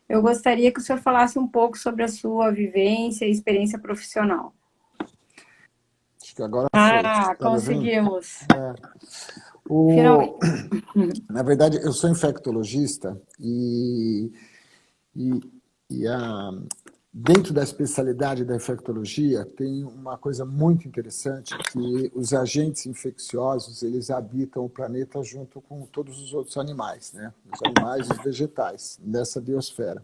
eu gostaria que o senhor falasse um pouco sobre a sua vivência e experiência profissional. Acho que agora foi. Ah, Tá me ouvindo? conseguimos. O... Finalmente. Na verdade, eu sou infectologista e, dentro da especialidade da infectologia tem uma coisa muito interessante, que os agentes infecciosos, eles habitam o planeta junto com todos os outros animais, né? Os animais e os vegetais, dessa biosfera.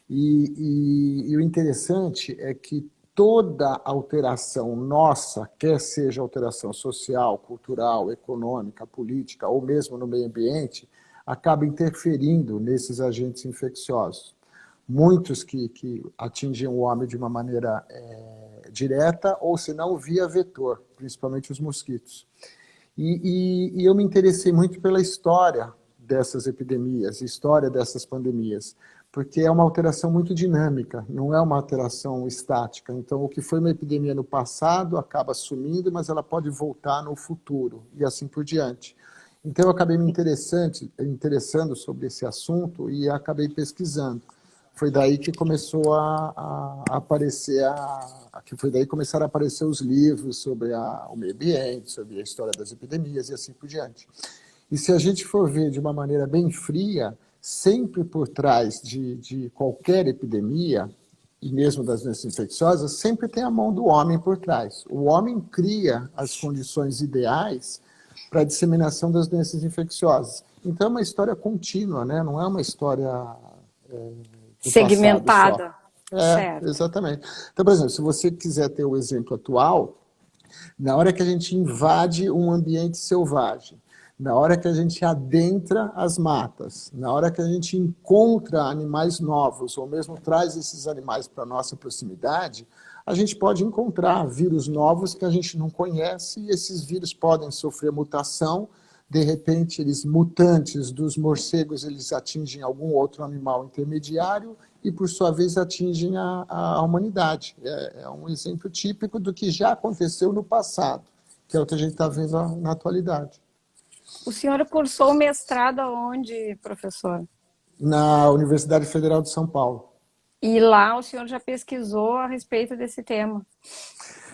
E o interessante é que toda alteração nossa, quer seja alteração social, cultural, econômica, política, ou mesmo no meio ambiente, acaba interferindo nesses agentes infecciosos. Muitos que atingem o homem de uma maneira direta, ou se não via vetor, principalmente os mosquitos. E eu me interessei muito pela história dessas epidemias, história dessas pandemias, porque é uma alteração muito dinâmica, não é uma alteração estática. Então, o que foi uma epidemia no passado acaba sumindo, mas ela pode voltar no futuro, e assim por diante. Então, eu acabei me interessando sobre esse assunto e acabei pesquisando. Foi daí que começou a aparecer, que foi daí que começaram a aparecer os livros sobre o meio ambiente, sobre a história das epidemias e assim por diante. E se a gente for ver de uma maneira bem fria, sempre por trás de qualquer epidemia, e mesmo das doenças infecciosas, sempre tem a mão do homem por trás. O homem cria as condições ideais para a disseminação das doenças infecciosas. Então é uma história contínua, né? Não é uma história do passado só. Segmentada. Certo. Exatamente. Então, por exemplo, se você quiser ter o exemplo atual, na hora que a gente invade um ambiente selvagem, na hora que a gente adentra as matas, na hora que a gente encontra animais novos, ou mesmo traz esses animais para a nossa proximidade, a gente pode encontrar vírus novos que a gente não conhece, e esses vírus podem sofrer mutação. De repente, eles mutantes dos morcegos, eles atingem algum outro animal intermediário e, por sua vez, atingem a humanidade. É um exemplo típico do que já aconteceu no passado, que é o que a gente está vendo na atualidade. O senhor cursou mestrado aonde, professor? Na Universidade Federal de São Paulo. E lá o senhor já pesquisou a respeito desse tema?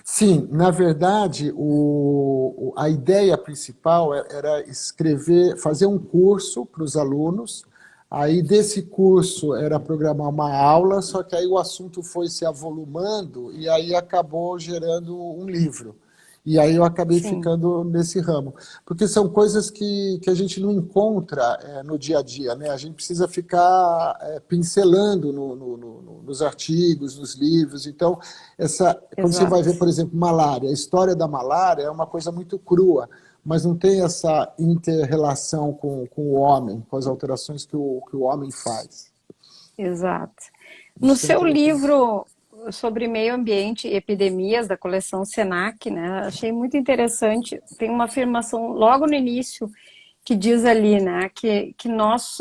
Sim, na verdade, a ideia principal era fazer um curso para os alunos. Aí desse curso era programar uma aula, só que aí o assunto foi se avolumando e aí acabou gerando um livro. E aí eu acabei ficando nesse ramo. Porque são coisas que a gente não encontra no dia a dia, né? A gente precisa ficar pincelando nos artigos, nos livros. Então, quando você vai ver, por exemplo, malária, a história da malária é uma coisa muito crua, mas não tem essa inter-relação com o homem, com as alterações que o homem faz. Exato. No seu livro sobre meio ambiente e epidemias, da coleção Senac, né, achei muito interessante, tem uma afirmação logo no início que diz ali, né, que nós,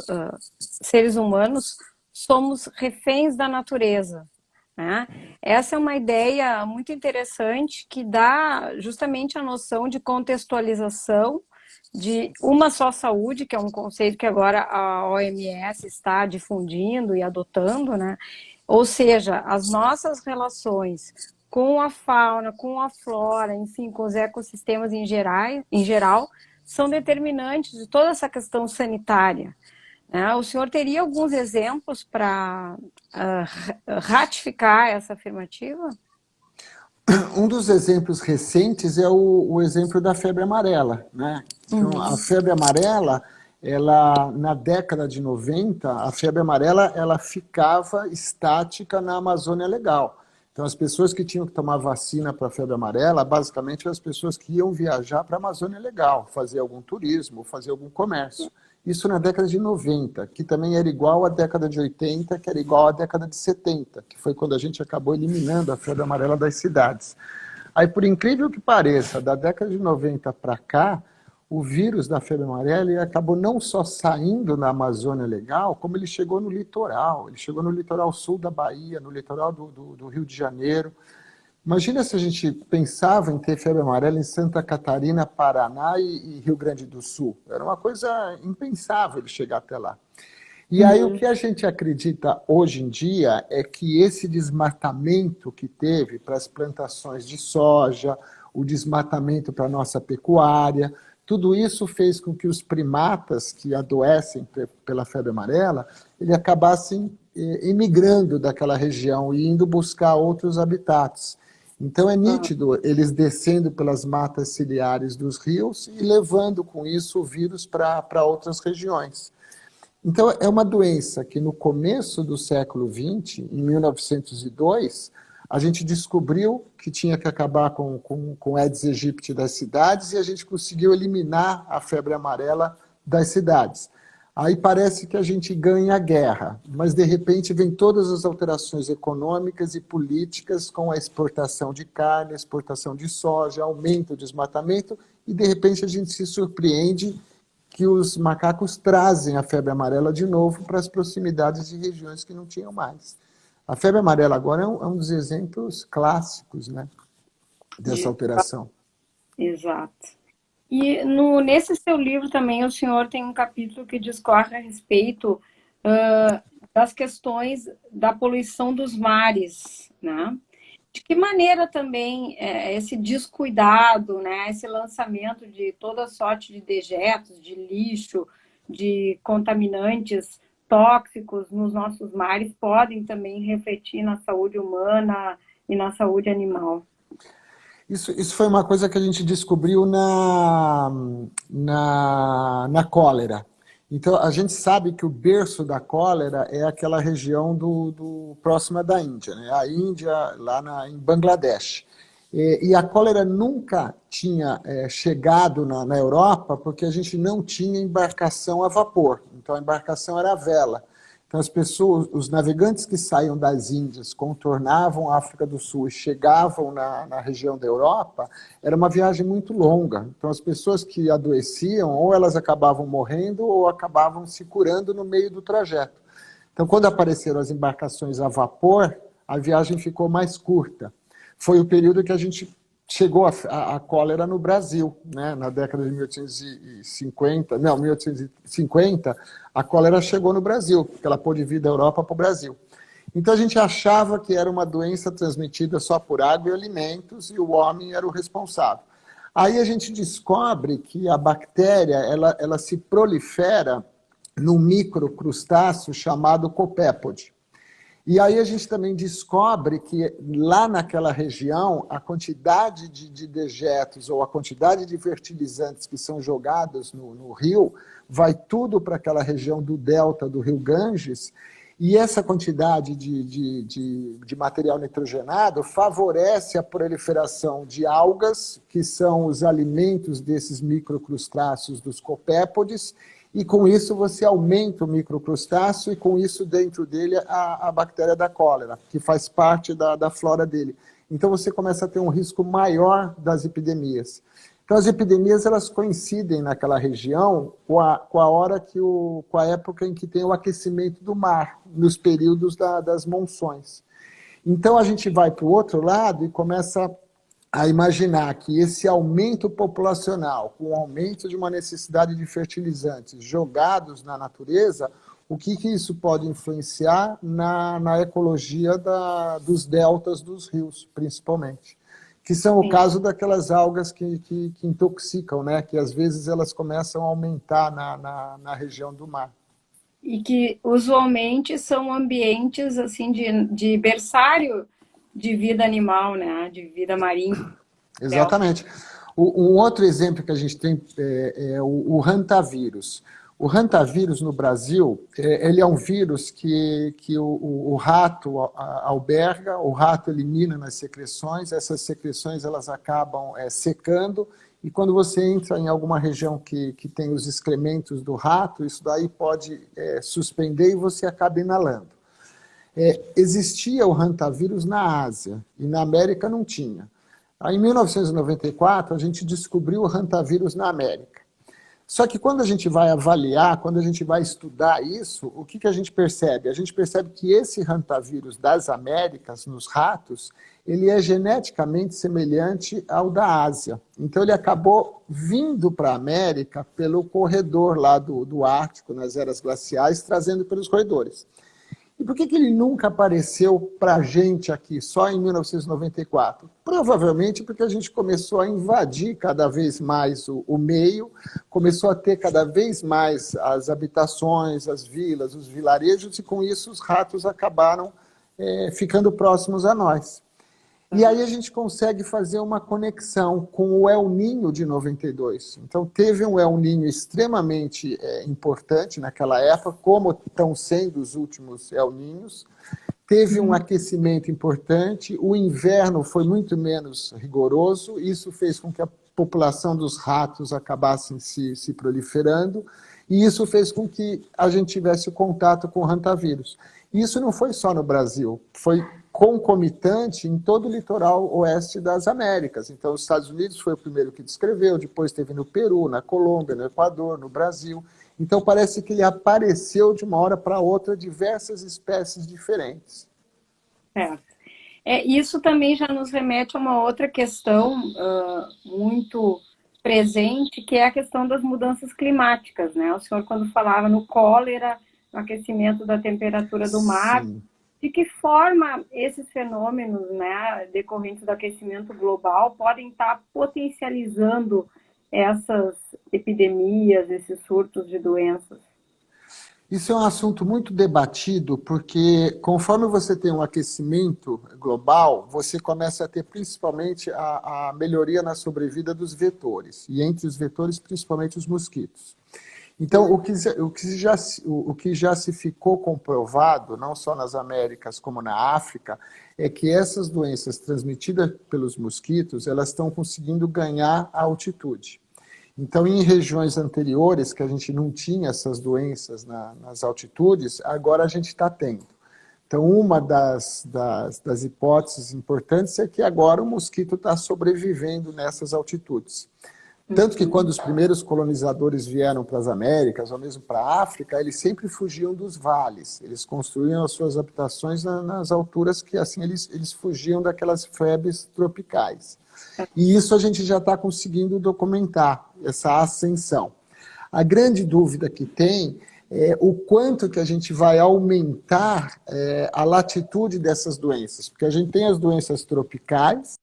seres humanos, somos reféns da natureza. Né? Essa é uma ideia muito interessante que dá justamente a noção de contextualização de uma só saúde, que é um conceito que agora a OMS está difundindo e adotando, né? Ou seja, as nossas relações com a fauna, com a flora, enfim, com os ecossistemas em geral, são determinantes de toda essa questão sanitária. Né? O senhor teria alguns exemplos para ratificar essa afirmativa? Um dos exemplos recentes é o exemplo da febre amarela, né? Então, a febre amarela, na década de 90, a febre amarela ela ficava estática na Amazônia Legal. Então, as pessoas que tinham que tomar vacina para a febre amarela, basicamente, eram as pessoas que iam viajar para a Amazônia Legal, fazer algum turismo, fazer algum comércio. Isso na década de 90, que também era igual à década de 80, que era igual à década de 70, que foi quando a gente acabou eliminando a febre amarela das cidades. Aí, por incrível que pareça, da década de 90 para cá, o vírus da febre amarela ele acabou não só saindo na Amazônia Legal, como ele chegou no litoral. Ele chegou no litoral sul da Bahia, no litoral do Rio de Janeiro. Imagina se a gente pensava em ter febre amarela em Santa Catarina, Paraná e Rio Grande do Sul. Era uma coisa impensável ele chegar até lá. E aí o que a gente acredita hoje em dia é que esse desmatamento que teve para as plantações de soja, o desmatamento para a nossa pecuária, tudo isso fez com que os primatas que adoecem pela febre amarela, eles acabassem emigrando daquela região e indo buscar outros habitats. Então é nítido eles descendo pelas matas ciliares dos rios e levando com isso o vírus para outras regiões. Então, é uma doença que no começo do século XX, em 1902, a gente descobriu que tinha que acabar com Aedes aegypti das cidades e a gente conseguiu eliminar a febre amarela das cidades. Aí parece que a gente ganha a guerra, mas de repente vem todas as alterações econômicas e políticas com a exportação de carne, a exportação de soja, aumento do desmatamento e de repente a gente se surpreende que os macacos trazem a febre amarela de novo para as proximidades de regiões que não tinham mais. A febre amarela agora é um dos exemplos clássicos, né, dessa alteração. Exato. E nesse seu livro também o senhor tem um capítulo que discorre a respeito das questões da poluição dos mares, né? De que maneira também esse descuidado, né, esse lançamento de toda sorte de dejetos, de lixo, de contaminantes tóxicos nos nossos mares podem também refletir na saúde humana e na saúde animal? Isso foi uma coisa que a gente descobriu na cólera. Então, a gente sabe que o berço da cólera é aquela região próxima da Índia, né? A Índia, lá em Bangladesh. E a cólera nunca tinha chegado na Europa porque a gente não tinha embarcação a vapor. Então, a embarcação era a vela. Então, as pessoas, os navegantes que saíam das Índias, contornavam a África do Sul e chegavam na região da Europa, era uma viagem muito longa. Então, as pessoas que adoeciam, ou elas acabavam morrendo, ou acabavam se curando no meio do trajeto. Então, quando apareceram as embarcações a vapor, a viagem ficou mais curta. Foi o período que a gente chegou a cólera no Brasil, né? Na década de 1850, a cólera chegou no Brasil, porque ela pôde vir da Europa para o Brasil. Então a gente achava que era uma doença transmitida só por água e alimentos e o homem era o responsável. Aí a gente descobre que a bactéria ela se prolifera num microcrustáceo chamado copépode. E aí a gente também descobre que lá naquela região, a quantidade de dejetos ou a quantidade de fertilizantes que são jogados no rio, vai tudo para aquela região do delta do rio Ganges, e essa quantidade de material nitrogenado favorece a proliferação de algas, que são os alimentos desses microcrustáceos dos copépodes, e com isso você aumenta o microcrustáceo e com isso dentro dele a bactéria da cólera, que faz parte da flora dele. Então você começa a ter um risco maior das epidemias. Então as epidemias elas coincidem naquela região com a época em que tem o aquecimento do mar, nos períodos das monções. Então a gente vai para o outro lado e começa a imaginar que esse aumento populacional, com o aumento de uma necessidade de fertilizantes jogados na natureza, o que isso pode influenciar na ecologia dos deltas dos rios, principalmente. Que são o caso daquelas algas que intoxicam, né? Que às vezes elas começam a aumentar na região do mar. E que usualmente são ambientes assim de berçário de vida animal, né? De vida marinha. Exatamente. Um outro exemplo que a gente tem é o hantavírus. O hantavírus no Brasil, ele é um vírus que o rato alberga, o rato elimina nas secreções, essas secreções elas acabam secando, e quando você entra em alguma região que tem os excrementos do rato, isso daí pode suspender e você acaba inalando. Existia o hantavírus na Ásia, e na América não tinha. Aí, em 1994, a gente descobriu o hantavírus na América. Só que quando a gente vai avaliar, quando a gente vai estudar isso, o que a gente percebe? A gente percebe que esse hantavírus das Américas, nos ratos, ele é geneticamente semelhante ao da Ásia. Então ele acabou vindo para a América pelo corredor lá do Ártico, nas eras glaciais, trazendo pelos corredores. E por que ele nunca apareceu para a gente aqui, só em 1994? Provavelmente porque a gente começou a invadir cada vez mais o meio, começou a ter cada vez mais as habitações, as vilas, os vilarejos, e com isso os ratos acabaram ficando próximos a nós. E aí a gente consegue fazer uma conexão com o El Niño de 92. Então teve um El Niño extremamente importante naquela época, como estão sendo os últimos El Niños. Teve um aquecimento importante, o inverno foi muito menos rigoroso, isso fez com que a população dos ratos acabasse se proliferando, e isso fez com que a gente tivesse o contato com o hantavírus. E isso não foi só no Brasil, foi concomitante em todo o litoral oeste das Américas. Então, os Estados Unidos foi o primeiro que descreveu, depois teve no Peru, na Colômbia, no Equador, no Brasil. Então, parece que ele apareceu de uma hora para outra diversas espécies diferentes. Certo. Isso também já nos remete a uma outra questão muito presente, que é a questão das mudanças climáticas, né? O senhor, quando falava no cólera, no aquecimento da temperatura do mar, sim, de que forma esses fenômenos, né, decorrentes do aquecimento global podem estar potencializando essas epidemias, esses surtos de doenças? Isso é um assunto muito debatido, porque conforme você tem um aquecimento global, você começa a ter principalmente a melhoria na sobrevida dos vetores, e entre os vetores, principalmente os mosquitos. Então, o que já se ficou comprovado, não só nas Américas como na África, é que essas doenças transmitidas pelos mosquitos, elas estão conseguindo ganhar a altitude. Então, em regiões anteriores, que a gente não tinha essas doenças nas altitudes, agora a gente está tendo. Então, uma das hipóteses importantes é que agora o mosquito está sobrevivendo nessas altitudes. Tanto que quando os primeiros colonizadores vieram para as Américas, ou mesmo para a África, eles sempre fugiam dos vales. Eles construíam as suas habitações nas alturas que, assim, eles fugiam daquelas febres tropicais. E isso a gente já está conseguindo documentar, essa ascensão. A grande dúvida que tem é o quanto que a gente vai aumentar a latitude dessas doenças. Porque a gente tem as doenças tropicais.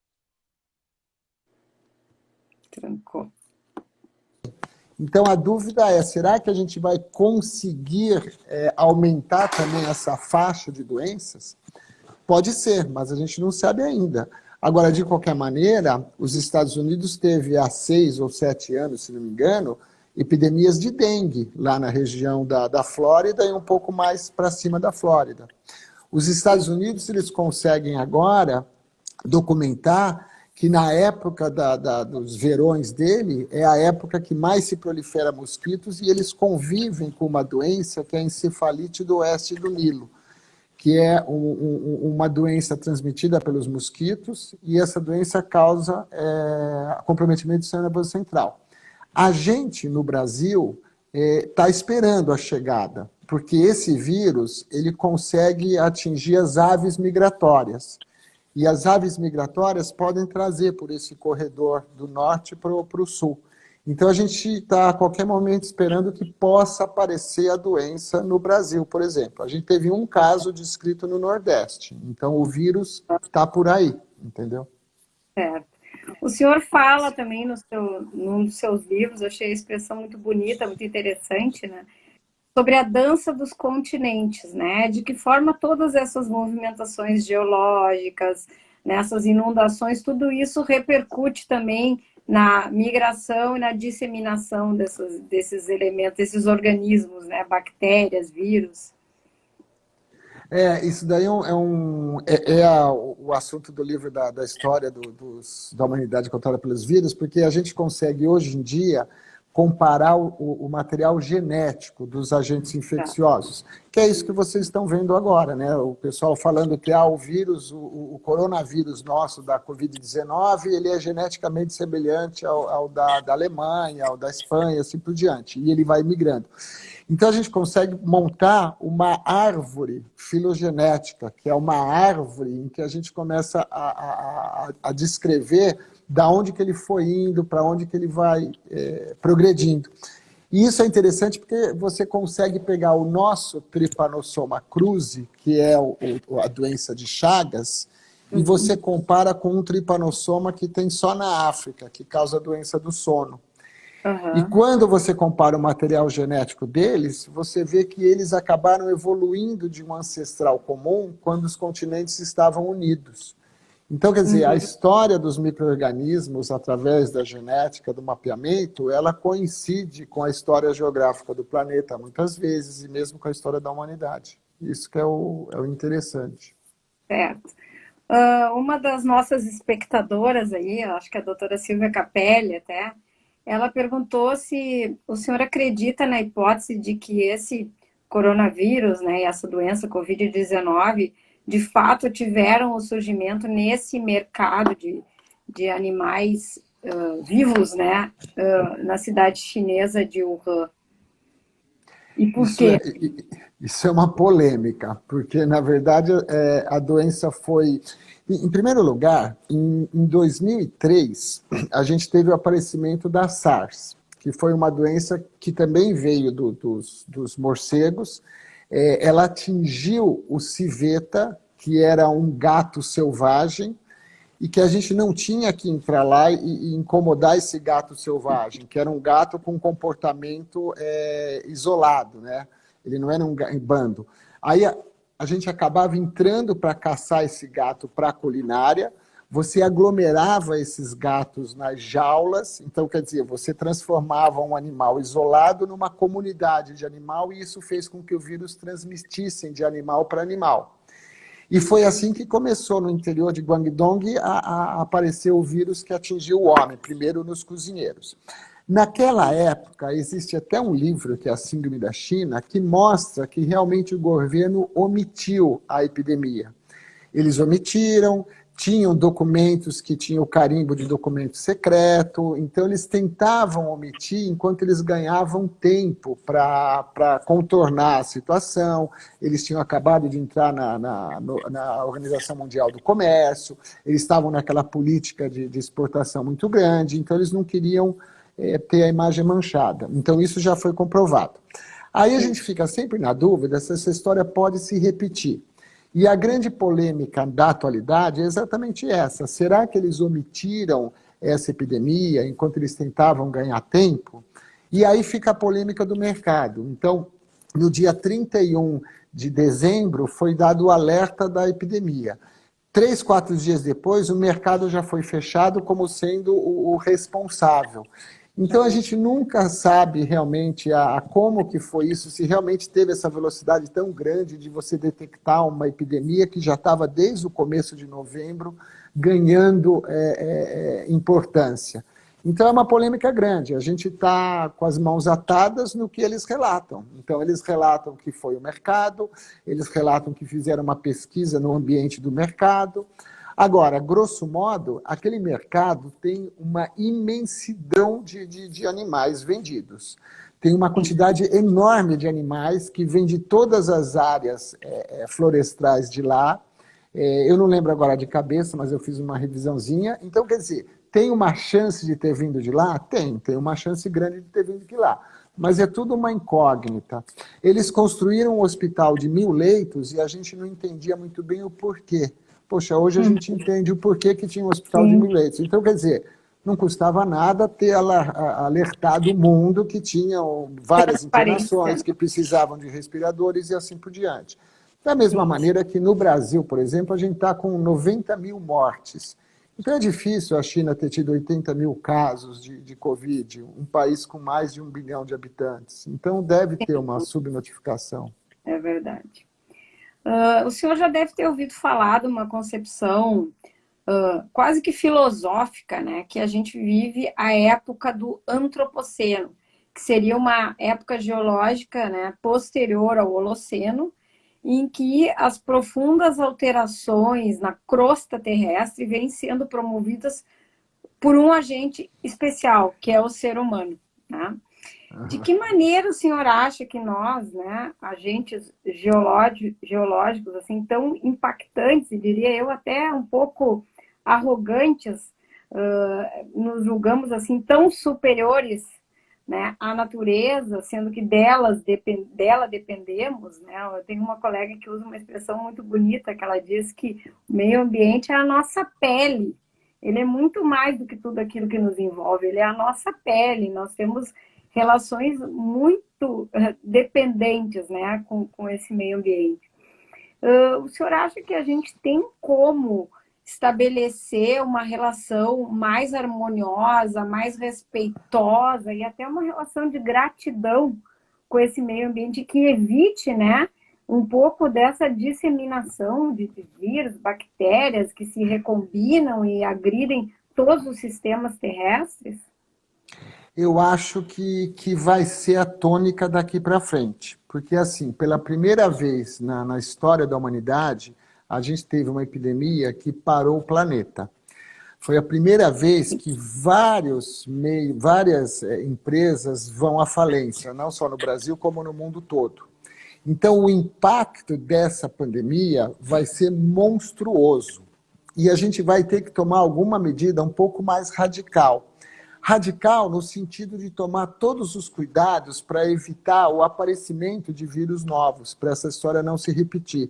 Trancou. Então, a dúvida é, será que a gente vai conseguir aumentar também essa faixa de doenças? Pode ser, mas a gente não sabe ainda. Agora, de qualquer maneira, os Estados Unidos teve há 6 ou 7 anos, se não me engano, epidemias de dengue lá na região da Flórida e um pouco mais para cima da Flórida. Os Estados Unidos, eles conseguem agora documentar que na época dos verões dele, é a época que mais se prolifera mosquitos, e eles convivem com uma doença que é a encefalite do oeste do Nilo, que é uma doença transmitida pelos mosquitos, e essa doença causa comprometimento do sistema nervoso central. A gente, no Brasil, está esperando a chegada, porque esse vírus ele consegue atingir as aves migratórias. E as aves migratórias podem trazer por esse corredor do norte para o sul. Então, a gente está a qualquer momento esperando que possa aparecer a doença no Brasil, por exemplo. A gente teve um caso descrito no Nordeste. Então, o vírus está por aí, entendeu? Certo. O senhor fala também num dos seus livros, achei a expressão muito bonita, muito interessante, né? Sobre a dança dos continentes, né? De que forma todas essas movimentações geológicas, nessas inundações, tudo isso repercute também na migração e na disseminação desses elementos, desses organismos, né? Bactérias, vírus. Isso daí o assunto do livro da história da humanidade contada pelos vírus, porque a gente consegue hoje em dia comparar o material genético dos agentes infecciosos, que é isso que vocês estão vendo agora, né? O pessoal falando que o vírus, o coronavírus nosso da Covid-19, ele é geneticamente semelhante ao da Alemanha, ao da Espanha, assim por diante, e ele vai migrando. Então a gente consegue montar uma árvore filogenética, que é uma árvore em que a gente começa a descrever da onde que ele foi indo, para onde que ele vai progredindo. E isso é interessante porque você consegue pegar o nosso Trypanosoma cruzi, que é a doença de Chagas, e você compara com um Trypanosoma que tem só na África, que causa a doença do sono. E quando você compara o material genético deles, você vê que eles acabaram evoluindo de um ancestral comum quando os continentes estavam unidos. Então, quer dizer, a história dos micro-organismos, através da genética, do mapeamento, ela coincide com a história geográfica do planeta, muitas vezes, e mesmo com a história da humanidade. Isso que é o interessante. Certo. Uma das nossas espectadoras aí, acho que a doutora Silvia Capelli até, ela perguntou se o senhor acredita na hipótese de que esse coronavírus, né, e essa doença Covid-19, de fato tiveram o surgimento nesse mercado de animais vivos, né, na cidade chinesa de Wuhan. E por quê? Isso é uma polêmica, porque, na verdade, a doença foi... Em primeiro lugar, em 2003, a gente teve o aparecimento da SARS, que foi uma doença que também veio dos morcegos. Ela atingiu o civeta, que era um gato selvagem, e que a gente não tinha que entrar lá e incomodar esse gato selvagem, que era um gato com comportamento isolado, né? Ele não era um bando. Aí a gente acabava entrando para caçar esse gato para a culinária, você aglomerava esses gatos nas jaulas, então, quer dizer, você transformava um animal isolado numa comunidade de animal, e isso fez com que o vírus transmitissem de animal para animal. E foi assim que começou no interior de Guangdong a aparecer o vírus que atingiu o homem, primeiro nos cozinheiros. Naquela época, existe até um livro, que é a Síndrome da China, que mostra que realmente o governo omitiu a epidemia. Eles omitiram, tinham documentos que tinham o carimbo de documento secreto, então eles tentavam omitir enquanto eles ganhavam tempo para contornar a situação. Eles tinham acabado de entrar na Organização Mundial do Comércio, eles estavam naquela política de exportação muito grande, então eles não queriam ter a imagem manchada. Então isso já foi comprovado. Aí a gente fica sempre na dúvida se essa história pode se repetir. E a grande polêmica da atualidade é exatamente essa. Será que eles omitiram essa epidemia enquanto eles tentavam ganhar tempo? E aí fica a polêmica do mercado. Então, no dia 31 de dezembro, foi dado o alerta da epidemia. 3, 4 dias depois, o mercado já foi fechado como sendo o responsável. Então a gente nunca sabe realmente como que foi isso, se realmente teve essa velocidade tão grande de você detectar uma epidemia que já estava desde o começo de novembro ganhando importância. Então é uma polêmica grande, a gente está com as mãos atadas no que eles relatam. Então eles relatam que foi o mercado, eles relatam que fizeram uma pesquisa no ambiente do mercado. Agora, grosso modo, aquele mercado tem uma imensidão de animais vendidos. Tem uma quantidade enorme de animais que vem de todas as áreas florestais de lá. Eu não lembro agora de cabeça, mas eu fiz uma revisãozinha. Então, quer dizer, tem uma chance de ter vindo de lá? Tem uma chance grande de ter vindo de lá. Mas é tudo uma incógnita. Eles construíram um hospital de 1.000 leitos e a gente não entendia muito bem o porquê. Poxa, hoje a gente entende o porquê que tinha um hospital de 1.000 leitos. Então, quer dizer, não custava nada ter alertado o mundo que tinham várias internações, que precisavam de respiradores e assim por diante. Da mesma maneira que no Brasil, por exemplo, a gente está com 90.000 mortes. Então é difícil a China ter tido 80.000 casos de Covid, um país com mais de 1 bilhão de habitantes. Então deve ter uma subnotificação. É verdade. O senhor já deve ter ouvido falar de uma concepção quase que filosófica, né? Que a gente vive a época do antropoceno. que seria uma época geológica, né, posterior ao Holoceno, em que as profundas alterações na crosta terrestre vêm sendo promovidas por um agente especial, que é o ser humano. Tá? De que maneira o senhor acha que nós, né, agentes geológicos assim, tão impactantes, e diria eu até um pouco arrogantes, nos julgamos assim tão superiores, né, à natureza, sendo que dela dependemos, né? Eu tenho uma colega que usa uma expressão muito bonita, que ela diz que o meio ambiente é a nossa pele. Ele é muito mais do que tudo aquilo que nos envolve, ele é a nossa pele. Nós temos relações muito dependentes, né, com esse meio ambiente. O senhor acha que a gente tem como estabelecer uma relação mais harmoniosa, mais respeitosa e até uma relação de gratidão com esse meio ambiente que evite, né, um pouco dessa disseminação de vírus, bactérias que se recombinam e agridem todos os sistemas terrestres? Eu acho que vai ser a tônica daqui para frente. Porque, assim, pela primeira vez na história da humanidade, a gente teve uma epidemia que parou o planeta. Foi a primeira vez que várias empresas vão à falência, não só no Brasil, como no mundo todo. Então, o impacto dessa pandemia vai ser monstruoso. E a gente vai ter que tomar alguma medida um pouco mais radical. Radical no sentido de tomar todos os cuidados para evitar o aparecimento de vírus novos, para essa história não se repetir.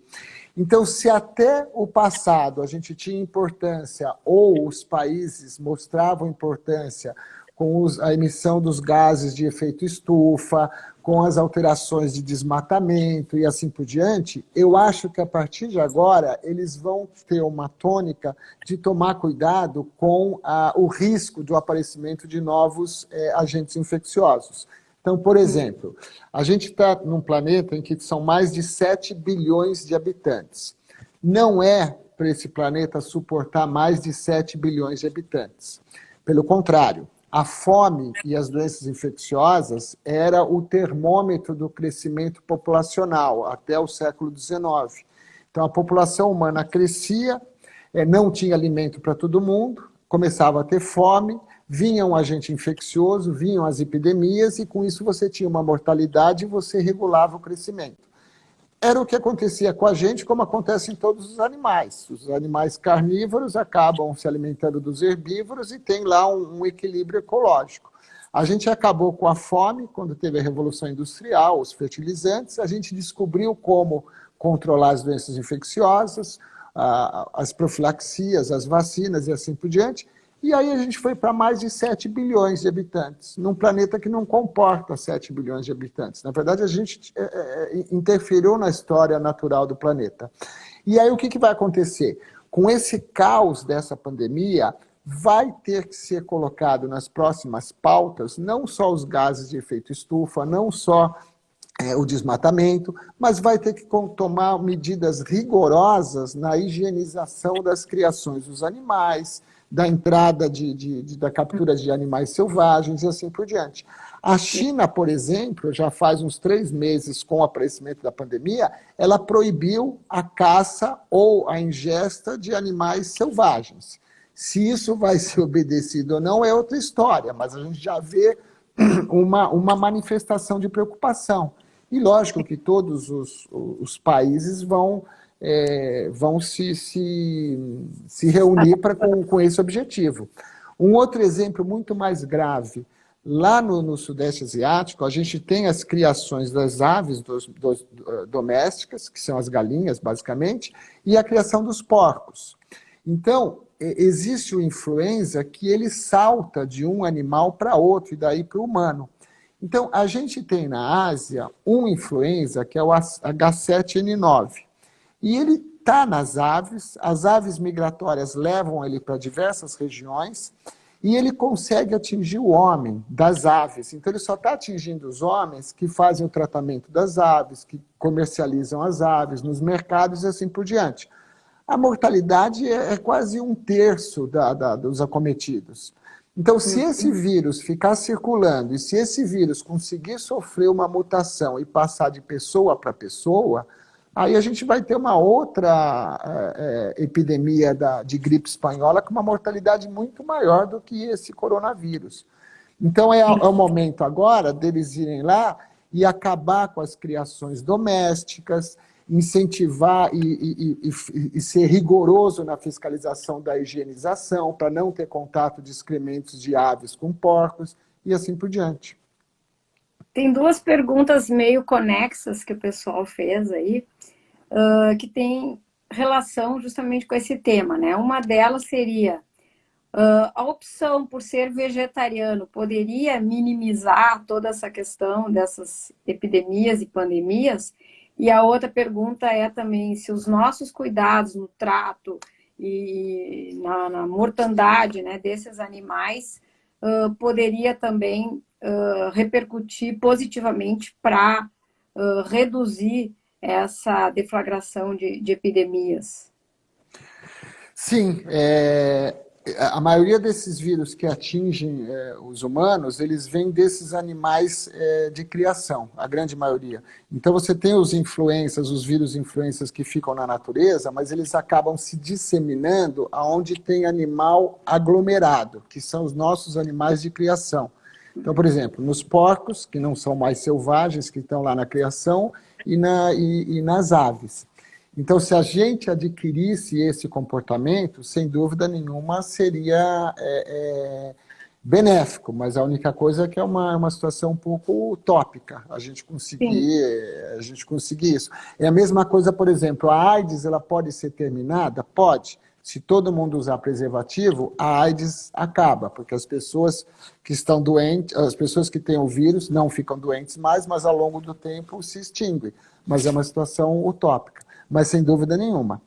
Então, se até o passado a gente tinha importância, ou os países mostravam importância com a emissão dos gases de efeito estufa, com as alterações de desmatamento e assim por diante, eu acho que a partir de agora eles vão ter uma tônica de tomar cuidado com o risco do aparecimento de novos agentes infecciosos. Então, por exemplo, a gente está num planeta em que são mais de 7 bilhões de habitantes. Não é para esse planeta suportar mais de 7 bilhões de habitantes. Pelo contrário, a fome e as doenças infecciosas era o termômetro do crescimento populacional até o século XIX. Então, a população humana crescia, não tinha alimento para todo mundo, começava a ter fome, vinha um agente infeccioso, vinham as epidemias, e com isso você tinha uma mortalidade e você regulava o crescimento. Era o que acontecia com a gente, como acontece em todos os animais. Os animais carnívoros acabam se alimentando dos herbívoros e tem lá um equilíbrio ecológico. A gente acabou com a fome quando teve a Revolução Industrial, os fertilizantes, a gente descobriu como controlar as doenças infecciosas, as profilaxias, as vacinas e assim por diante. E aí a gente foi para mais de 7 bilhões de habitantes, num planeta que não comporta 7 bilhões de habitantes. Na verdade, a gente interferiu na história natural do planeta. E aí o que vai acontecer? Com esse caos dessa pandemia, vai ter que ser colocado nas próximas pautas não só os gases de efeito estufa, não só o desmatamento, mas vai ter que tomar medidas rigorosas na higienização das criações dos animais, da entrada da captura de animais selvagens e assim por diante. A China, por exemplo, já faz uns 3 meses, com o aparecimento da pandemia, ela proibiu a caça ou a ingesta de animais selvagens. Se isso vai ser obedecido ou não é outra história, mas a gente já vê uma manifestação de preocupação. E lógico que todos os países vão se reunir com esse objetivo. Um outro exemplo muito mais grave, lá no Sudeste Asiático, a gente tem as criações das aves domésticas, que são as galinhas, basicamente, e a criação dos porcos. Então, existe o influenza que ele salta de um animal para outro, e daí para o humano. Então, a gente tem na Ásia um influenza, que é o H7N9. E ele está nas aves, as aves migratórias levam ele para diversas regiões, e ele consegue atingir o homem das aves. Então, ele só está atingindo os homens que fazem o tratamento das aves, que comercializam as aves nos mercados e assim por diante. A mortalidade é quase 1/3 dos acometidos. Então, se esse vírus ficar circulando e se esse vírus conseguir sofrer uma mutação e passar de pessoa para pessoa, aí a gente vai ter uma outra epidemia de gripe espanhola com uma mortalidade muito maior do que esse coronavírus. Então, é o momento agora deles irem lá e acabar com as criações domésticas, incentivar e ser rigoroso na fiscalização da higienização, para não ter contato de excrementos de aves com porcos, e assim por diante. Tem duas perguntas meio conexas que o pessoal fez aí, que tem relação justamente com esse tema, né? Uma delas seria, a opção por ser vegetariano poderia minimizar toda essa questão dessas epidemias e pandemias? E a outra pergunta é também se os nossos cuidados no trato e na mortandade, né, desses animais poderia também repercutir positivamente para reduzir essa deflagração de epidemias. Sim, a maioria desses vírus que atingem os humanos, eles vêm desses animais de criação, a grande maioria. Então você tem os influenças, os vírus influenças que ficam na natureza, mas eles acabam se disseminando aonde tem animal aglomerado, que são os nossos animais de criação. Então, por exemplo, nos porcos, que não são mais selvagens, que estão lá na criação, e nas aves. Então, se a gente adquirisse esse comportamento, sem dúvida nenhuma seria benéfico, mas a única coisa é que é uma situação um pouco utópica, a gente conseguir isso. É a mesma coisa, por exemplo, a AIDS, ela pode ser terminada? Pode. Se todo mundo usar preservativo, a AIDS acaba, porque as pessoas que estão doentes, as pessoas que têm o vírus não ficam doentes mais, mas ao longo do tempo se extinguem. Mas é uma situação utópica. Mas sem dúvida nenhuma.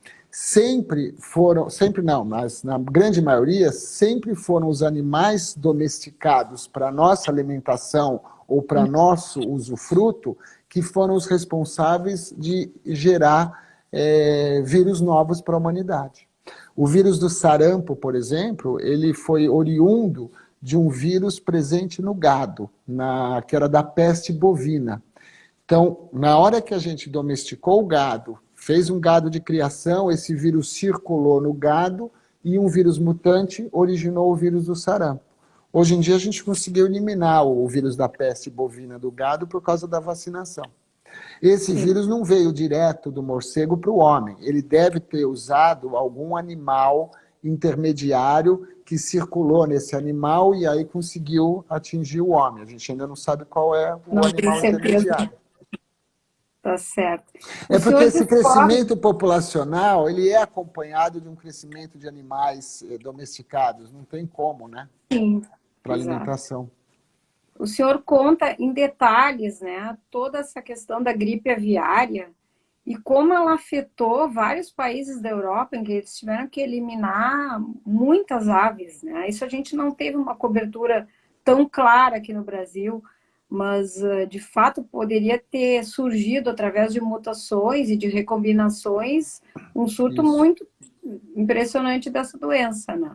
Mas na grande maioria, sempre foram os animais domesticados para nossa alimentação ou para nosso usufruto que foram os responsáveis de gerar vírus novos para a humanidade. O vírus do sarampo, por exemplo, ele foi oriundo de um vírus presente no gado, que era da peste bovina. Então, na hora que a gente domesticou o gado, fez um gado de criação, esse vírus circulou no gado e um vírus mutante originou o vírus do sarampo. Hoje em dia a gente conseguiu eliminar o vírus da peste bovina do gado por causa da vacinação. Esse vírus não veio direto do morcego para o homem, ele deve ter usado algum animal intermediário que circulou nesse animal e aí conseguiu atingir o homem. A gente ainda não sabe qual é o animal intermediário. Tá certo. É porque esse crescimento populacional, ele é acompanhado de um crescimento de animais domesticados, não tem como, né? Sim. Para alimentação. O senhor conta em detalhes, né, toda essa questão da gripe aviária e como ela afetou vários países da Europa em que eles tiveram que eliminar muitas aves, né? Isso a gente não teve uma cobertura tão clara aqui no Brasil, mas de fato poderia ter surgido através de mutações e de recombinações um surto muito impressionante dessa doença, né?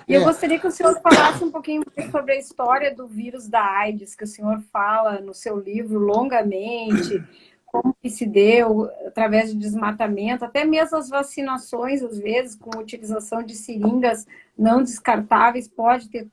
E eu gostaria que o senhor falasse um pouquinho mais sobre a história do vírus da AIDS, que o senhor fala no seu livro longamente, como que se deu através de desmatamento, até mesmo as vacinações, às vezes, com a utilização de seringas não descartáveis, pode ter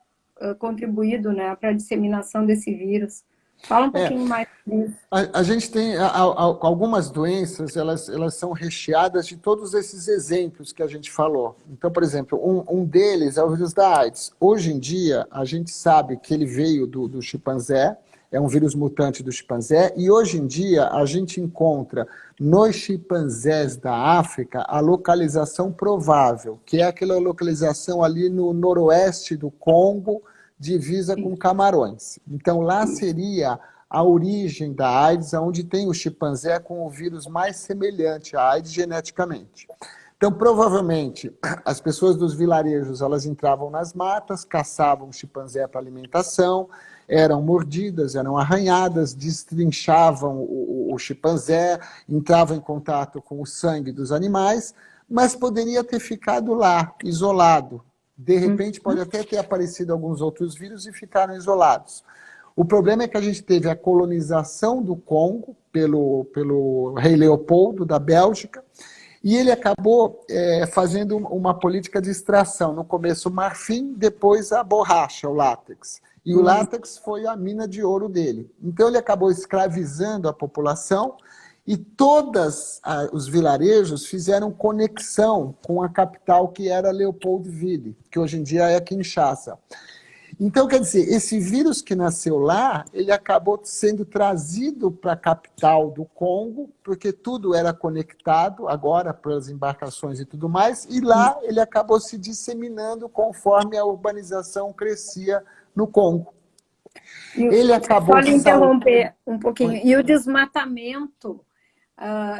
contribuído, né, para a disseminação desse vírus. Fala um pouquinho mais disso. A gente tem algumas doenças, elas são recheadas de todos esses exemplos que a gente falou. Então, por exemplo, um deles é o vírus da AIDS. Hoje em dia, a gente sabe que ele veio do chimpanzé, é um vírus mutante do chimpanzé, e hoje em dia a gente encontra nos chimpanzés da África a localização provável, que é aquela localização ali no noroeste do Congo, divisa com Camarões. Então, lá seria a origem da AIDS, onde tem o chimpanzé com o vírus mais semelhante à AIDS geneticamente. Então, provavelmente, as pessoas dos vilarejos, elas entravam nas matas, caçavam o chimpanzé para alimentação, eram mordidas, eram arranhadas, destrinchavam o chimpanzé, entravam em contato com o sangue dos animais, mas poderia ter ficado lá, isolado. De repente, pode até ter aparecido alguns outros vírus e ficaram isolados. O problema é que a gente teve a colonização do Congo pelo rei Leopoldo, da Bélgica, e ele acabou fazendo uma política de extração. No começo o marfim, depois a borracha, o látex. E o látex foi a mina de ouro dele. Então ele acabou escravizando a população e todos os vilarejos fizeram conexão com a capital, que era Leopoldville, que hoje em dia é Kinshasa. Então, quer dizer, esse vírus que nasceu lá, ele acabou sendo trazido para a capital do Congo, porque tudo era conectado agora pelas embarcações e tudo mais, e lá ele acabou se disseminando conforme a urbanização crescia no Congo. Ele acabou... Pode interromper um pouquinho. E o desmatamento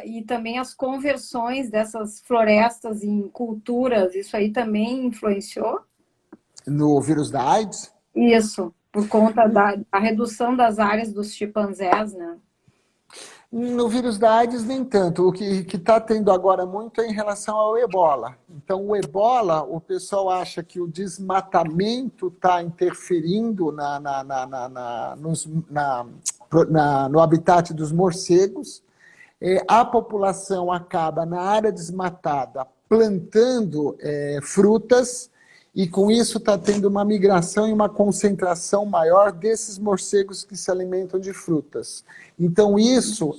e também as conversões dessas florestas em culturas, isso aí também influenciou? No vírus da AIDS? Isso, por conta da redução das áreas dos chimpanzés, né? No vírus da AIDS, nem tanto. O que está tendo agora muito é em relação ao ebola. Então, o ebola, o pessoal acha que o desmatamento está interferindo no habitat dos morcegos. A população acaba, na área desmatada, plantando frutas, e com isso está tendo uma migração e uma concentração maior desses morcegos que se alimentam de frutas. Então isso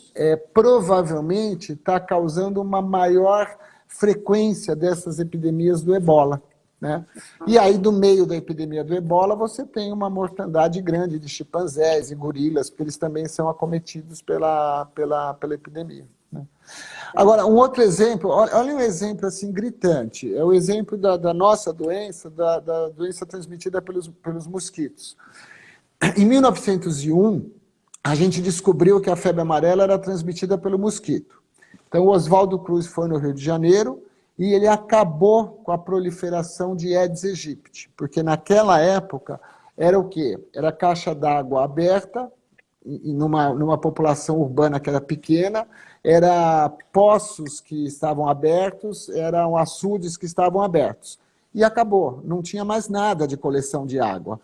provavelmente está causando uma maior frequência dessas epidemias do ebola, né? E aí, do meio da epidemia do ebola, você tem uma mortandade grande de chimpanzés e gorilas, porque eles também são acometidos pela epidemia, né? Agora, um outro exemplo, olha um exemplo assim gritante, é o exemplo da nossa doença, da doença transmitida pelos mosquitos. Em 1901, a gente descobriu que a febre amarela era transmitida pelo mosquito. Então, o Oswaldo Cruz foi no Rio de Janeiro e ele acabou com a proliferação de Aedes aegypti, porque naquela época era o quê? Era caixa d'água aberta, numa população urbana que era pequena, era poços que estavam abertos, eram açudes que estavam abertos. E acabou, não tinha mais nada de coleção de água.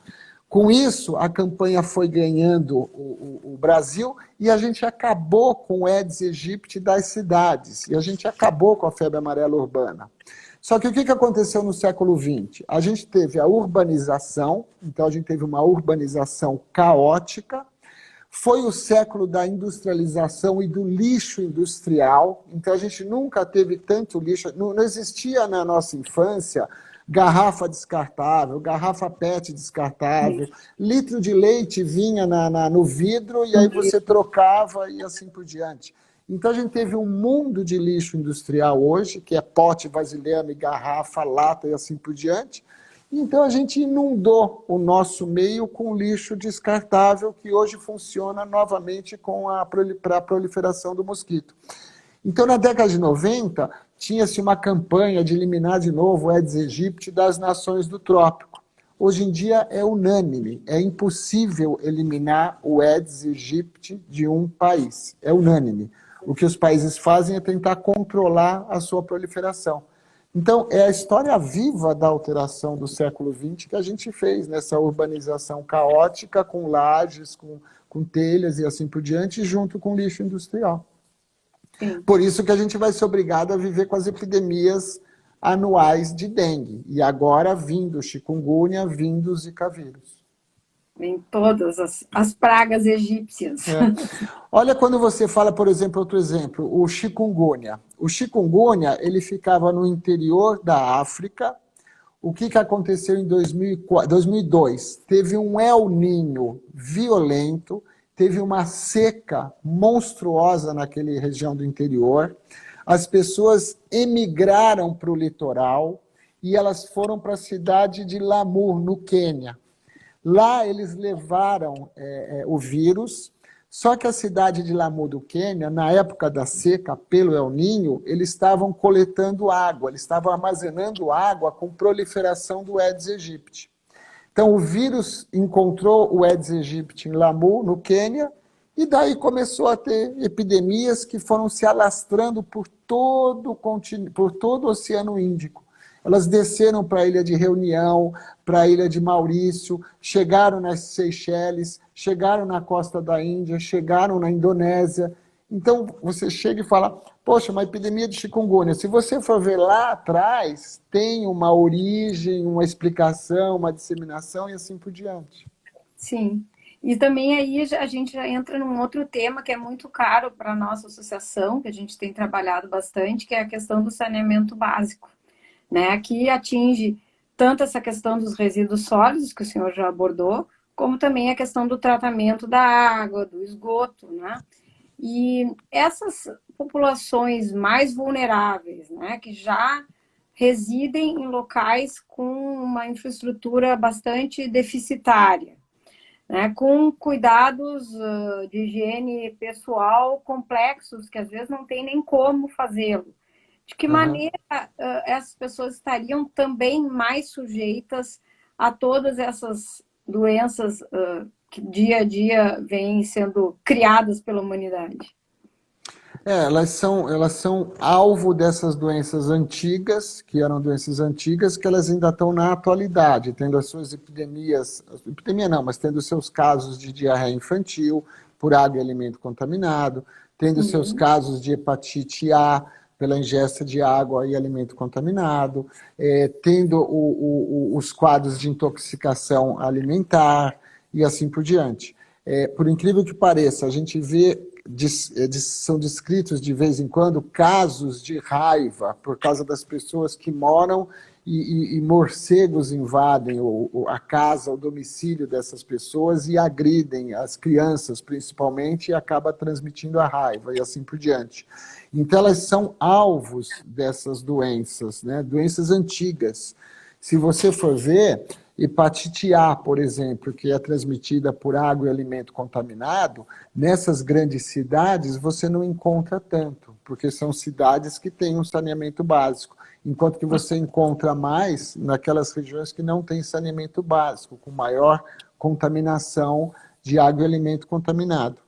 Com isso, a campanha foi ganhando o Brasil e a gente acabou com o Aedes aegypti das cidades. E a gente acabou com a febre amarela urbana. Só que o que aconteceu no século XX? A gente teve a urbanização, então a gente teve uma urbanização caótica. Foi o século da industrialização e do lixo industrial, então a gente nunca teve tanto lixo, não existia na nossa infância garrafa descartável, garrafa PET descartável, litro de leite vinha no vidro e aí você trocava e assim por diante. Então a gente teve um mundo de lixo industrial hoje, que é pote, vasilhame, garrafa, lata e assim por diante. Então a gente inundou o nosso meio com lixo descartável, que hoje funciona novamente para a proliferação do mosquito. Então na década de 90, tinha-se uma campanha de eliminar de novo o Aedes aegypti das nações do trópico. Hoje em dia é unânime, é impossível eliminar o Aedes aegypti de um país, é unânime. O que os países fazem é tentar controlar a sua proliferação. Então, é a história viva da alteração do século XX que a gente fez, nessa urbanização caótica, com lajes, com telhas e assim por diante, junto com lixo industrial. Sim. Por isso que a gente vai ser obrigado a viver com as epidemias anuais de dengue. E agora vindo chikungunya, vindo o zika vírus. Em todas as pragas egípcias. Olha, quando você fala, por exemplo, outro exemplo, o chikungunya. O chikungunya, ele ficava no interior da África. O que aconteceu em 2002? Teve um El Niño violento, teve uma seca monstruosa naquela região do interior. As pessoas emigraram para o litoral e elas foram para a cidade de Lamu, no Quênia. Lá eles levaram o vírus, só que a cidade de Lamu do Quênia, na época da seca, pelo El Niño, eles estavam coletando água, eles estavam armazenando água com proliferação do Aedes aegypti. Então o vírus encontrou o Aedes aegypti em Lamu, no Quênia, e daí começou a ter epidemias que foram se alastrando por todo o Oceano Índico. Elas desceram para a Ilha de Reunião, para a Ilha de Maurício, chegaram nas Seychelles, chegaram na costa da Índia, chegaram na Indonésia. Então, você chega e fala, poxa, uma epidemia de chikungunya. Se você for ver lá atrás, tem uma origem, uma explicação, uma disseminação e assim por diante. Sim. E também aí a gente já entra num outro tema que é muito caro para a nossa associação, que a gente tem trabalhado bastante, que é a questão do saneamento básico, né? Que atinge tanto essa questão dos resíduos sólidos, que o senhor já abordou, como também a questão do tratamento da água, do esgoto, né? E essas populações mais vulneráveis, né, que já residem em locais com uma infraestrutura bastante deficitária, né, com cuidados de higiene pessoal complexos, que às vezes não tem nem como fazê-lo. De que Aham. maneira essas pessoas estariam também mais sujeitas a todas essas doenças que dia a dia vêm sendo criadas pela humanidade? Elas são alvo dessas doenças antigas, que eram doenças antigas, que elas ainda estão na atualidade, tendo as suas epidemias, epidemia não, mas tendo os seus casos de diarreia infantil, por água e alimento contaminado, tendo os seus Uhum. casos de hepatite A, pela ingesta de água e alimento contaminado, tendo os quadros de intoxicação alimentar e assim por diante. Por incrível que pareça, a gente vê são descritos de vez em quando casos de raiva por causa das pessoas que moram e morcegos invadem a casa, o domicílio dessas pessoas e agridem as crianças, principalmente, e acaba transmitindo a raiva e assim por diante. Então, elas são alvos dessas doenças, né? Doenças antigas. Se você for ver, hepatite A, por exemplo, que é transmitida por água e alimento contaminado, nessas grandes cidades você não encontra tanto, porque são cidades que têm um saneamento básico, enquanto que você encontra mais naquelas regiões que não têm saneamento básico, com maior contaminação de água e alimento contaminado.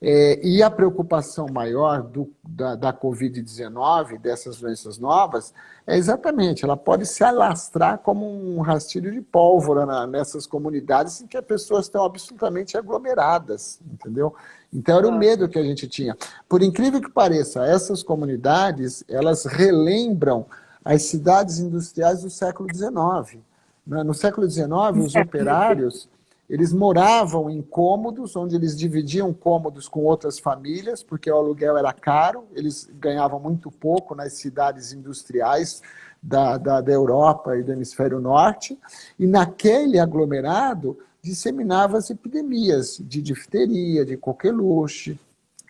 E a preocupação maior da Covid-19, dessas doenças novas, é exatamente, ela pode se alastrar como um rastilho de pólvora nessas comunidades em que as pessoas estão absolutamente aglomeradas, entendeu? Então era o medo que a gente tinha. Por incrível que pareça, essas comunidades, elas relembram as cidades industriais do século XIX. No século XIX, os operários eles moravam em cômodos, onde eles dividiam cômodos com outras famílias, porque o aluguel era caro, eles ganhavam muito pouco nas cidades industriais da Europa e do hemisfério norte, e naquele aglomerado disseminavam as epidemias de difteria, de coqueluche,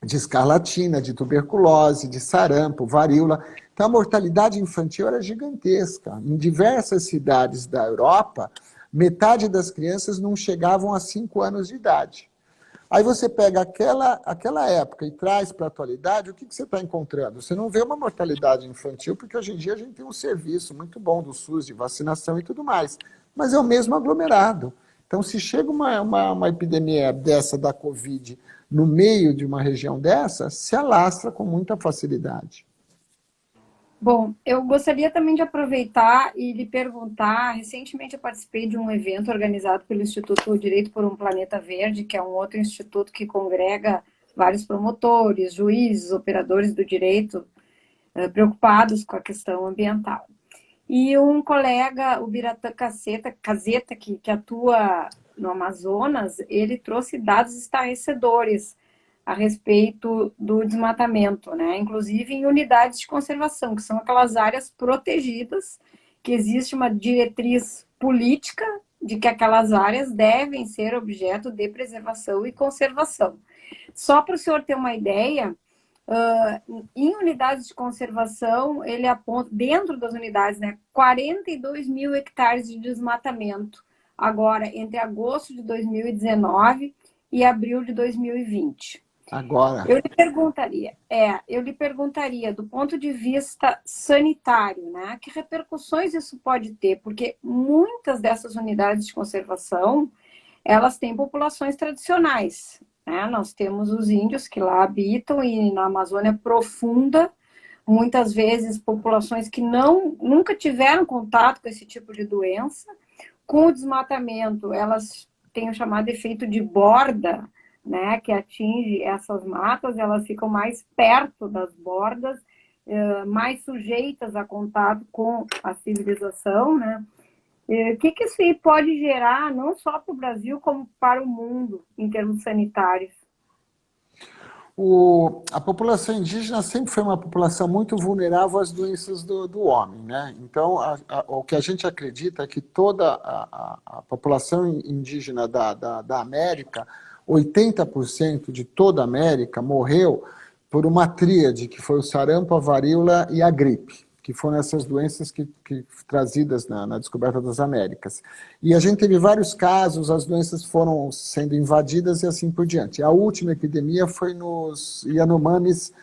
de escarlatina, de tuberculose, de sarampo, varíola. Então a mortalidade infantil era gigantesca. Em diversas cidades da Europa, metade das crianças não chegavam a 5 anos de idade. Aí você pega aquela época e traz para a atualidade, o que você está encontrando? Você não vê uma mortalidade infantil, porque hoje em dia a gente tem um serviço muito bom do SUS de vacinação e tudo mais, mas é o mesmo aglomerado. Então, se chega uma epidemia dessa da Covid no meio de uma região dessa, se alastra com muita facilidade. Bom, eu gostaria também de aproveitar e lhe perguntar. Recentemente eu participei de um evento organizado pelo Instituto Direito por um Planeta Verde, que é um outro instituto que congrega vários promotores, juízes, operadores do direito preocupados com a questão ambiental. E um colega, o Biratã Caseta, que atua no Amazonas, ele trouxe dados estarrecedores a respeito do desmatamento, né? Inclusive em unidades de conservação, que são aquelas áreas protegidas, que existe uma diretriz política de que aquelas áreas devem ser objeto de preservação e conservação. Só para o senhor ter uma ideia, em unidades de conservação, ele aponta, dentro das unidades, né, 42 mil hectares de desmatamento, agora entre agosto de 2019 e abril de 2020. Agora, Eu lhe perguntaria, do ponto de vista sanitário, né, que repercussões isso pode ter? Porque muitas dessas unidades de conservação, elas têm populações tradicionais, né? Nós temos os índios que lá habitam e na Amazônia Profunda muitas vezes populações que nunca tiveram contato com esse tipo de doença. Com o desmatamento, elas têm o chamado efeito de borda, né, que atinge essas matas, elas ficam mais perto das bordas, mais sujeitas a contato com a civilização, né? O que isso aí pode gerar, não só para o Brasil, como para o mundo, em termos sanitários? A população indígena sempre foi uma população muito vulnerável às doenças do homem, né? Então, o que a gente acredita é que toda a população indígena da América, 80% de toda a América morreu por uma tríade, que foi o sarampo, a varíola e a gripe, que foram essas doenças que trazidas na descoberta das Américas. E a gente teve vários casos, as doenças foram sendo invadidas e assim por diante. A última epidemia foi nos Yanomamis,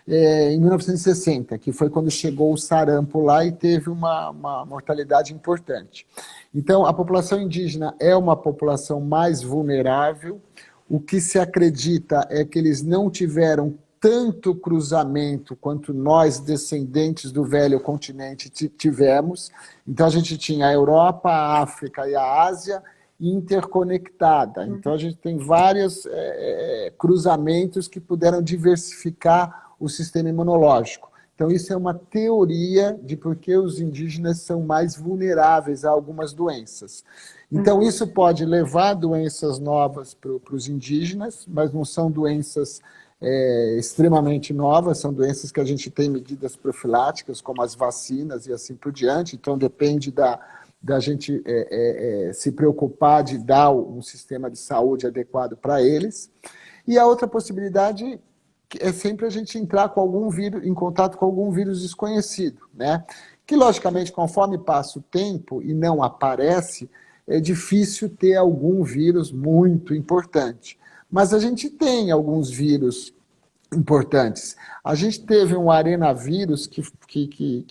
em 1960, que foi quando chegou o sarampo lá e teve uma mortalidade importante. Então, a população indígena é uma população mais vulnerável. O que se acredita é que eles não tiveram tanto cruzamento quanto nós, descendentes do velho continente, tivemos. Então, a gente tinha a Europa, a África e a Ásia interconectada. Então, a gente tem vários cruzamentos que puderam diversificar o sistema imunológico. Então, isso é uma teoria de por que os indígenas são mais vulneráveis a algumas doenças. Então, isso pode levar doenças novas para os indígenas, mas não são doenças extremamente novas, são doenças que a gente tem medidas profiláticas, como as vacinas e assim por diante, então depende da gente se preocupar de dar um sistema de saúde adequado para eles. E a outra possibilidade é sempre a gente entrar com algum vírus, em contato com algum vírus desconhecido, né? Que, logicamente, conforme passa o tempo e não aparece, é difícil ter algum vírus muito importante. Mas a gente tem alguns vírus importantes. A gente teve um arenavírus, que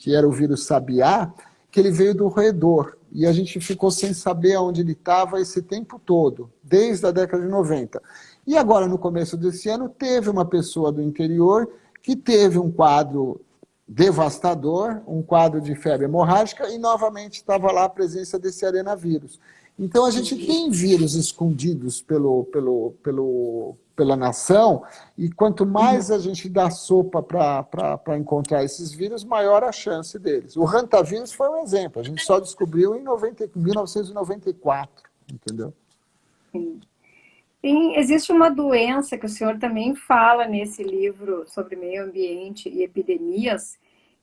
era o vírus sabiá, que ele veio do roedor. E a gente ficou sem saber onde ele estava esse tempo todo, desde a década de 90. E agora, no começo desse ano, teve uma pessoa do interior que teve um quadro devastador, um quadro de febre hemorrágica, e novamente estava lá a presença desse arenavírus. Então, a gente tem vírus escondidos pela nação, e quanto mais a gente dá sopa para encontrar esses vírus, maior a chance deles. O hantavírus foi um exemplo, a gente só descobriu em 1994, entendeu? Sim. Existe uma doença que o senhor também fala nesse livro sobre meio ambiente e epidemias,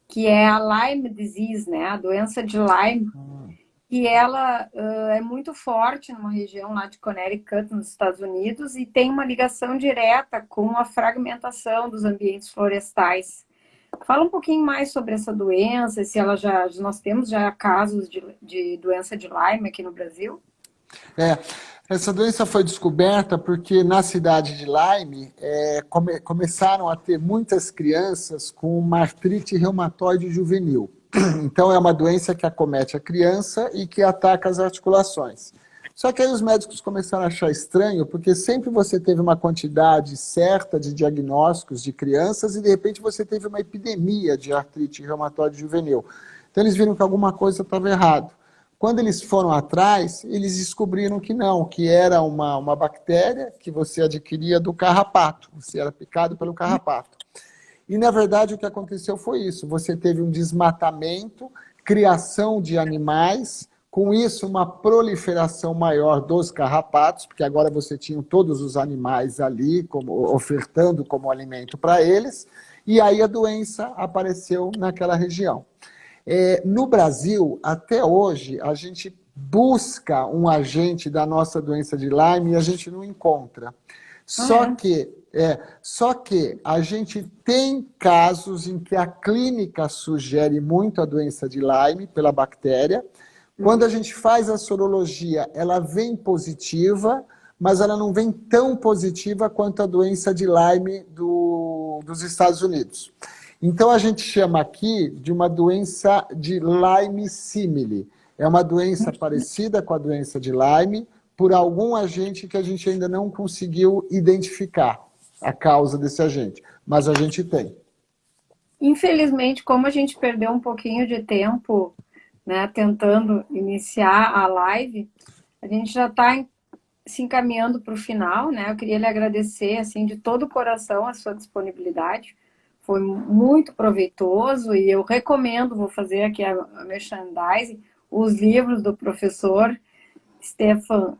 que é a Lyme disease, né? A doença de Lyme. E ela é muito forte numa região lá de Connecticut, nos Estados Unidos, e tem uma ligação direta com a fragmentação dos ambientes florestais. Fala um pouquinho mais sobre essa doença, se nós temos já casos de doença de Lyme aqui no Brasil? Essa doença foi descoberta porque na cidade de Lyme começaram a ter muitas crianças com uma artrite reumatoide juvenil. Então, é uma doença que acomete a criança e que ataca as articulações. Só que aí os médicos começaram a achar estranho, porque sempre você teve uma quantidade certa de diagnósticos de crianças e, de repente, você teve uma epidemia de artrite reumatoide juvenil. Então, eles viram que alguma coisa estava errada. Quando eles foram atrás, eles descobriram que não, que era uma bactéria que você adquiria do carrapato. Você era picado pelo carrapato. E, na verdade, o que aconteceu foi isso. Você teve um desmatamento, criação de animais, com isso uma proliferação maior dos carrapatos, porque agora você tinha todos os animais ali ofertando como alimento para eles, e aí a doença apareceu naquela região. No Brasil, até hoje, a gente busca um agente da nossa doença de Lyme e a gente não encontra. Só que a gente tem casos em que a clínica sugere muito a doença de Lyme pela bactéria. Quando a gente faz a sorologia, ela vem positiva, mas ela não vem tão positiva quanto a doença de Lyme dos Estados Unidos. Então, a gente chama aqui de uma doença de Lyme simile. É uma doença parecida com a doença de Lyme, por algum agente que a gente ainda não conseguiu identificar a causa desse agente, mas a gente tem. infelizmente, como a gente perdeu um pouquinho de tempo, né, tentando iniciar a live, a gente já está se encaminhando para o final, né? Eu queria lhe agradecer, assim, de todo o coração a sua disponibilidade. Foi muito proveitoso e eu recomendo, vou fazer aqui a merchandising, os livros do professor Stefan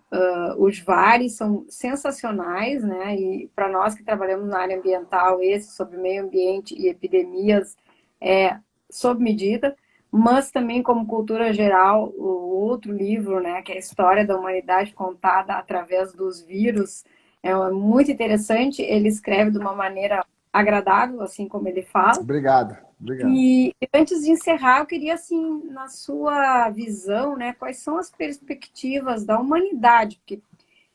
Ujvari são sensacionais, né? E para nós que trabalhamos na área ambiental, esse sobre meio ambiente e epidemias é sob medida, mas também como cultura geral, o outro livro, né, que é a história da humanidade contada através dos vírus, é muito interessante. Ele escreve de uma maneira agradável, assim como ele fala. Obrigado, obrigado. E antes de encerrar, eu queria, assim, na sua visão, né, quais são as perspectivas da humanidade? Porque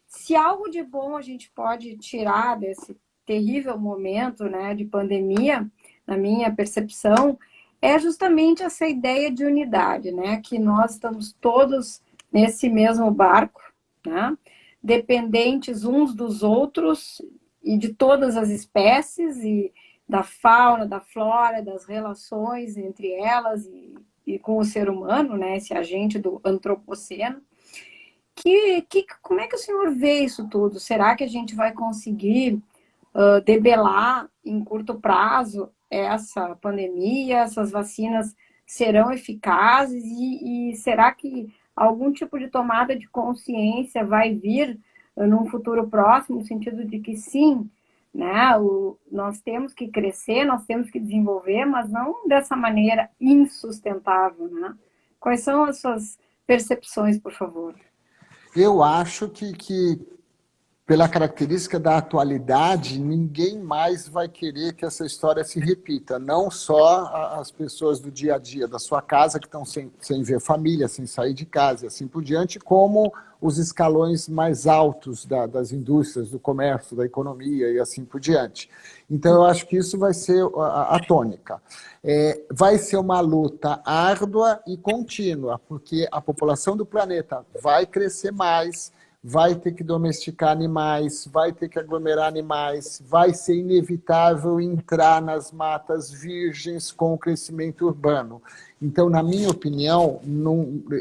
se algo de bom a gente pode tirar desse terrível momento, né, de pandemia, na minha percepção, é justamente essa ideia de unidade, né, que nós estamos todos nesse mesmo barco, né, dependentes uns dos outros e de todas as espécies e da fauna, da flora, das relações entre elas e com o ser humano, né, esse agente do antropoceno. Como é que o senhor vê isso tudo? Será que a gente vai conseguir debelar em curto prazo essa pandemia? Essas vacinas serão eficazes? E será que algum tipo de tomada de consciência vai vir num futuro próximo, no sentido de que sim, né, nós temos que crescer, nós temos que desenvolver, mas não dessa maneira insustentável, né? Quais são as suas percepções, por favor? Eu acho que pela característica da atualidade, ninguém mais vai querer que essa história se repita. Não só as pessoas do dia a dia, da sua casa, que estão sem ver família, sem sair de casa, e assim por diante, como os escalões mais altos das indústrias, do comércio, da economia e assim por diante. Então, eu acho que isso vai ser a tônica. Vai ser uma luta árdua e contínua, porque a população do planeta vai crescer mais, vai ter que domesticar animais, vai ter que aglomerar animais, vai ser inevitável entrar nas matas virgens com o crescimento urbano. Então, na minha opinião,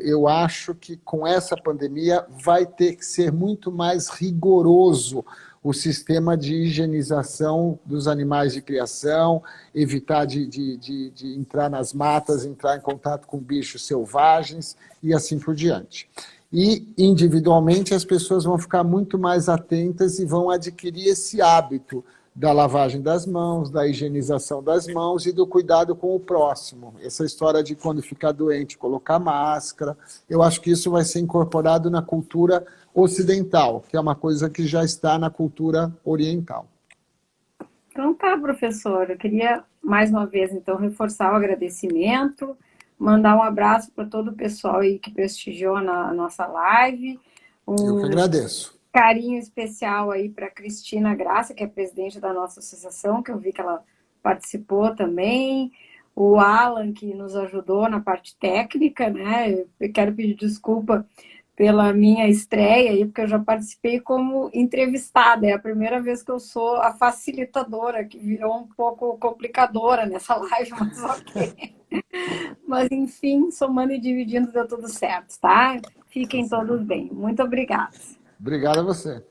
eu acho que com essa pandemia vai ter que ser muito mais rigoroso o sistema de higienização dos animais de criação, evitar de entrar nas matas, entrar em contato com bichos selvagens e assim por diante. E, individualmente, as pessoas vão ficar muito mais atentas e vão adquirir esse hábito da lavagem das mãos, da higienização das mãos e do cuidado com o próximo. Essa história de quando ficar doente, colocar máscara, eu acho que isso vai ser incorporado na cultura ocidental, que é uma coisa que já está na cultura oriental. Então tá, professor. Eu queria mais uma vez então reforçar o agradecimento, mandar um abraço para todo o pessoal aí que prestigiou na nossa live, Eu que um agradeço. carinho especial aí para Cristina Graça, que é presidente da nossa associação, que eu vi que ela participou também, o Alan, que nos ajudou na parte técnica, né? Eu quero pedir desculpa pela minha estreia aí, porque eu já participei como entrevistada. É a primeira vez que eu sou a facilitadora, que virou um pouco complicadora nessa live, mas ok. Mas, enfim, somando e dividindo deu tudo certo, tá? Tá Fiquem certo. todos bem. Muito obrigada. Obrigado a você.